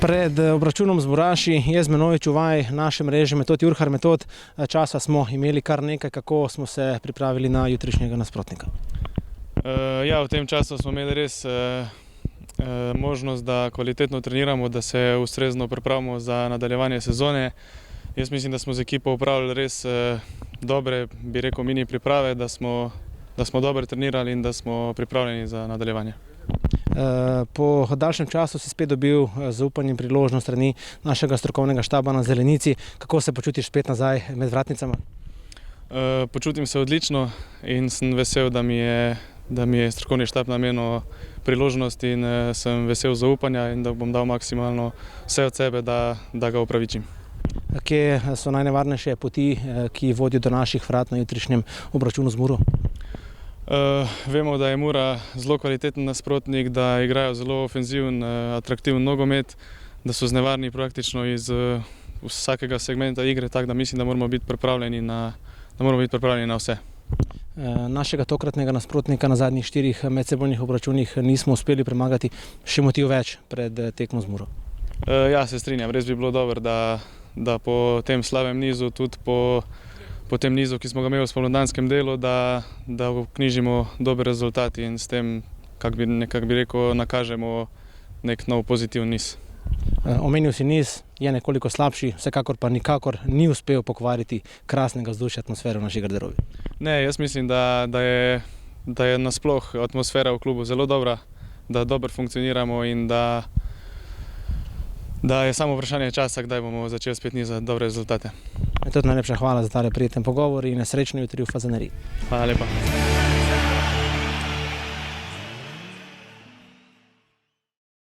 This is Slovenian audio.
Pred obračunom z Buraši je z menoj čuvaj naše mreže Metod Jurhar. Metod, časa smo imeli kar nekaj, kako smo se pripravili na jutrišnjega nasprotnika. V tem času smo imeli res možnost, da kvalitetno treniramo, da se ustrezno pripravimo za nadaljevanje sezone. Jaz mislim, da smo z ekipo upravljali res dobre, bi rekel, mini priprave, da smo dobro trenirali in da smo pripravljeni za nadaljevanje. Po daljšem času si spet dobil zaupanje in priložnost strani našega strokovnega štaba na Zelenici. Kako se počutiš spet nazaj med vratnicama? Počutim se odlično in sem vesel, da mi je strokovni štab namenil priložnost in sem vesel zaupanja in da bom dal maksimalno vse od sebe, da ga upravičim. Kje so najnevarnejše poti, ki vodijo do naših vrat na jutrišnjem obračunu z Muro? Vemo, da je Mura zelo kvaliteten nasprotnik, da igrajo zelo ofenziven, atraktiven nogomet, da so nevarni praktično iz vsakega segmenta igre, tako da mislim, da moramo biti pripravljeni na vse. Našega tokratnega nasprotnika na zadnjih 4 medsebojnih obračunih nismo uspeli premagati. Še motiv več pred tekmo z Muro? Ja, se strinjam. Res bi bilo dobro, da po tem slabem nizu, tudi po tem nizu, ki smo ga imeli v spomladanskem delu, da vknjižimo dober rezultat in s tem, nekako bi rekel, nakažemo nek nov pozitiven niz. Omenil si niz, je nekoliko slabši, vsekakor pa nikakor ni uspel pokvariti krasnega vzdušja, atmosfere v naši garderobi. Ne, jaz mislim, da je nasploh atmosfera v klubu zelo dobra, da dobro funkcioniramo in da je samo vprašanje časa, kdaj bomo začeli spet nizati dobre rezultate. Tudi najlepša hvala za tale prijeten pogovor in srečno jutri v Fazaneriji. Hvala lepa.